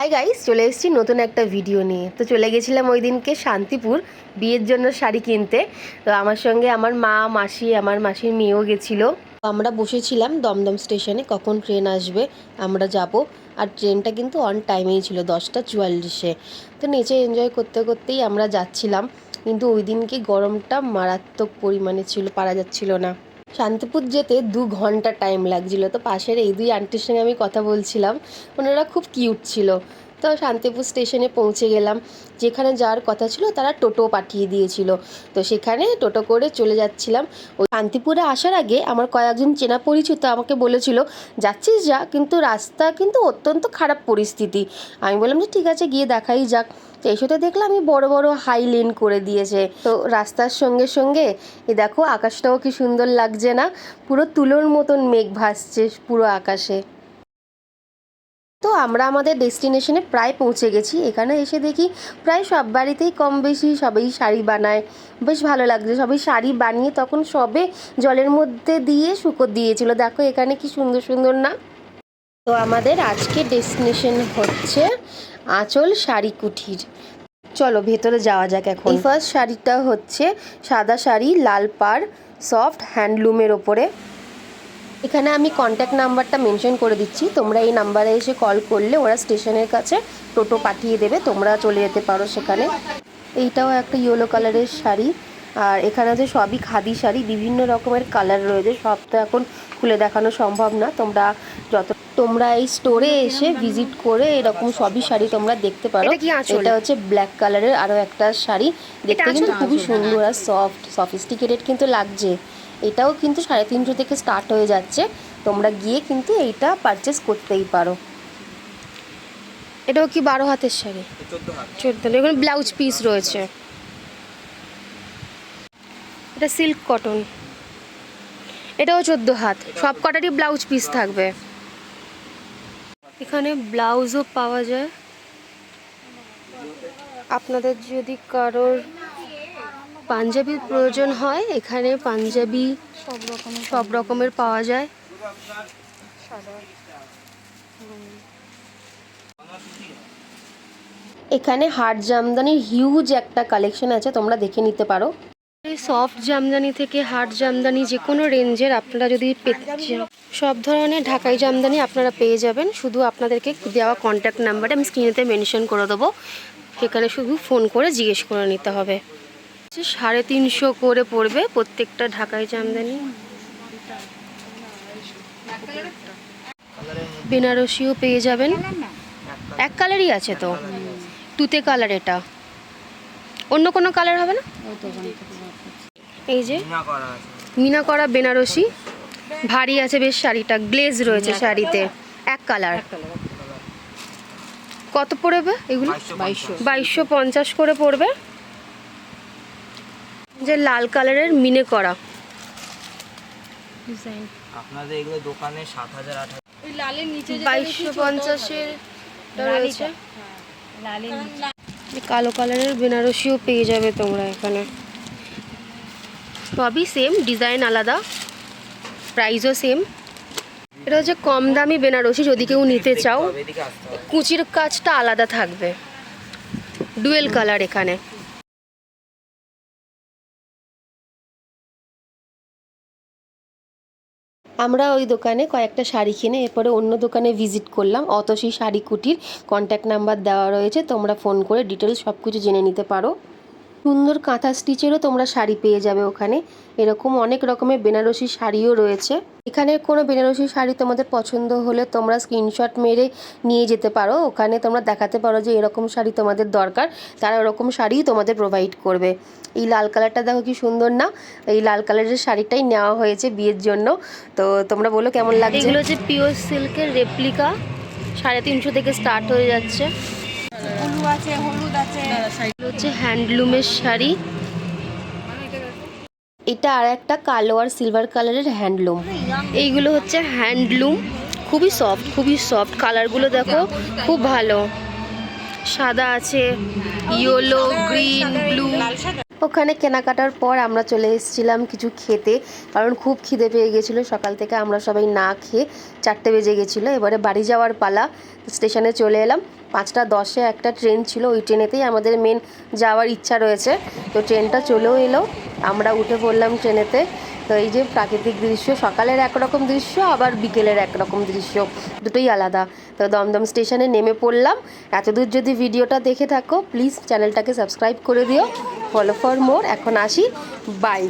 Hi guys, চলে এসেছি নতুন একটা ভিডিও নিয়ে। তো চলে গেছিলাম ওই দিনকে শান্তিপুর বিয়ের জন্য শাড়ি কিনতে। তো আমার সঙ্গে আমার মা, মাসি, আমার মাসির মেয়েও গেছিলো। আমরা বসেছিলাম দমদম স্টেশনে, কখন ট্রেন আসবে আমরা যাব। আর ট্রেনটা কিন্তু অন টাইমেই ছিল, 10টা 44-এ। তো নিচে এনজয় করতে করতেই আমরা যাচ্ছিলাম। কিন্তু ওই দিনকে গরমটা মারাত্মক পরিমাণে ছিল, পারা যাচ্ছিল না। শান্তিপুর যেতে 2 ঘন্টা টাইম লাগছিল। তো পাশের এই দুই আন্টির সঙ্গে আমি কথা বলছিলাম, ওনারা খুব কিউট ছিল। তো শান্তিপুর স্টেশনে পৌঁছে গেলাম। যেখানে যাওয়ার কথা ছিল তারা টোটো পাঠিয়ে দিয়েছিল, তো সেখানে টোটো করে চলে যাচ্ছিলাম। ওই শান্তিপুরে আসার আগে আমার কয়েকজন চেনা পরিচিত আমাকে বলেছিল, যাচ্ছিস যা, কিন্তু রাস্তা কিন্তু অত্যন্ত খারাপ পরিস্থিতি। আমি বললাম যে ঠিক আছে, গিয়ে দেখাই যাক। তো এসে দেখলাম আমি বড় বড় হাই লেন করে দিয়েছে। তো রাস্তার সঙ্গে সঙ্গে এ দেখো আকাশটাও কি সুন্দর লাগছে না, পুরো তুলোর মতন মেঘ ভাসছে পুরো আকাশে। তো আমরা আমাদের ডেস্টিনেশনে প্রায় পৌঁছে গেছি। এখানে এসে দেখি প্রায় সব বাড়িতেই কম বেশি সবাই শাড়ি বানায়, বেশ ভালো লাগছে। সবাই শাড়ি বানিয়ে তখন সবে জলের মধ্যে দিয়ে শুকো দিয়েছিল। দেখো এখানে কি সুন্দর সুন্দর না। তো আমাদের আজকে ডেস্টিনেশন হচ্ছে আঁচল শাড়ি কুঠির। চলো ভেতরে যাওয়া যাক এখন। এই ফার্স্ট শাড়িটা হচ্ছে সাদা শাড়ি, লাল পাড়, সফট হ্যান্ডলুমের ওপরে। এখানে আমি কন্ট্যাক্ট নাম্বারটা মেনশন করে দিচ্ছি, তোমরা এই নাম্বারে এসে কল করলে ওরা স্টেশনের কাছে টোটো পাঠিয়ে দেবে, তোমরা চলে যেতে পারো সেখানে। এইটাও একটা ইয়েলো কালারের শাড়ি। আর এখানে আছে সবই খাদি শাড়ি, বিভিন্ন রকমের কালার রয়েছে, সব তো এখন খুলে দেখানো সম্ভব না। তোমরা এই স্টোরে এসে ভিজিট করে এরকম সবই শাড়ি তোমরা দেখতে পারো। এটা হচ্ছে ব্ল্যাক কালারের আরও একটা শাড়ি, দেখতে কিন্তু খুবই সুন্দর আর সফিস্টিকেটেড কিন্তু লাগছে। এটাও কিন্তু 350 থেকে স্টার্ট হয়ে যাচ্ছে, তোমরা গিয়ে কিন্তু এইটা পারচেস করতেই পারো। এটাও কি 12 হাতের শাড়ি? 14। এখানে ব্লাউজ পিস রয়েছে। এটা সিল্ক কটন, এটাও 14 হাত, সব কটারই ব্লাউজ পিস থাকবে। এখানে ব্লাউজও পাওয়া যায়। আপনাদের যদি কারোর পাঞ্জাবির প্রয়োজন হয়, এখানে পাঞ্জাবি সব রকমের পাওয়া যায়। এখানে হাট জামদানির হিউজ একটা কালেকশন আছে, তোমরা দেখে নিতে পারো। এই সফট জামদানি থেকে হাট জামদানি যে কোনো রেঞ্জের আপনারা যদি পেতে চান, সব ধরনের ঢাকাই জামদানি আপনারা পেয়ে যাবেন। শুধু আপনাদেরকে দেওয়া কন্ট্যাক্ট নাম্বারে আমি স্ক্রিনেতে মেনশন করে দেবো, সেখানে শুধু ফোন করে জিজ্ঞেস করে নিতে হবে। 350 করে পড়বে প্রত্যেকটা ঢাকাই জামদানি। বেনারসিও পেয়ে যাবেন, এক কালারই আছে তো, তুতে কালার। এটা অন্য কোনো কালার হবে না। এই যে মিনা করা বেনারসি, ভারী আছে বেশ শাড়িটা, গ্লেজ রয়েছে শাড়িতে, এক কালার। কত পড়বে এগুলো? 2250 করে পড়বে। যে লাল কালারের মিনে করা ডিজাইন, আপনাদের এগুলো দোকানে 7000 8000। ওই লালের নিচে 2250-এর রয়েছে। লালের নিচে কালো কালারের বেনারসিও পেয়ে যাবে তোমরা এখানে। সবই সেম, ডিজাইন আলাদা, প্রাইসও সেম। এটা হচ্ছে কম দামি বেনারসি, যদি কেউ নিতে চাও। কুচির কাজটা আলাদা থাকবে, ডুয়েল কালার এখানে। আমরা ওই দোকানে কয়েকটা শাড়ি কিনে এরপরে অন্য দোকানে ভিজিট করলাম। অতসী শাড়ি কুটির কন্ট্যাক্ট নাম্বার দেওয়া রয়েছে, তোমরা ফোন করে ডিটেলস সব কিছু জেনে নিতে পারো। সুন্দর কাঁথা স্টিচেরও তোমরা শাড়ি পেয়ে যাবে ওখানে। এরকম অনেক রকমের বেনারসি শাড়িও রয়েছে। এখানের কোনো বেনারসি শাড়ি তোমাদের পছন্দ হলে তোমরা স্ক্রিনশট মেরে নিয়ে যেতে পারো, ওখানে তোমরা দেখাতে পারো যে এরকম শাড়ি তোমাদের দরকার, তারা ওরকম শাড়িই তোমাদের প্রোভাইড করবে। এই লাল কালারটা দেখো কি সুন্দর না, এই লাল কালারের শাড়িটাই নেওয়া হয়েছে বিয়ের জন্য। তো তোমরা বলো কেমন লাগছে। এগুলো হচ্ছে পিওর সিল্কের রেপ্লিকা, 350 থেকে স্টার্ট হয়ে যাচ্ছে। হলুদ আছে, হচ্ছে হ্যান্ডলুমের শাড়ি। এটা আর একটা কালো আর সিলভার কালারের হ্যান্ডলুম। এইগুলো হচ্ছে হ্যান্ডলুম, খুবই সফট কালারগুলো দেখো, খুব ভালো। সাদা আছে, ইয়েলো, গ্রিন, ব্লু। ওখানে কেনাকাটার পর আমরা চলে এসেছিলাম কিছু খেতে, কারণ খুব খিদে পেয়ে গেছিলো। সকাল থেকে আমরা সবাই না খেয়ে 4টে বেজে গেছিলো। এবারে বাড়ি যাওয়ার পালা। স্টেশনে চলে এলাম, 5:10 একটা ট্রেন ছিল, ওই ট্রেনেতেই আমাদের মেন যাওয়ার ইচ্ছা রয়েছে। তো ট্রেনটা চলেও এলো, আমরা উঠে পড়লাম ট্রেনেতে। তো এই যে প্রাকৃতিক দৃশ্য, সকালের একরকম দৃশ্য, আবার বিকেলের একরকম দৃশ্য, দুটোই আলাদা। তো দমদম স্টেশনে নেমে পড়লাম। এতদূর যদি ভিডিওটা দেখে থাকো প্লিজ চ্যানেলটাকে সাবস্ক্রাইব করে দিও, ফলো ফর মোর। এখন আসি, বাই।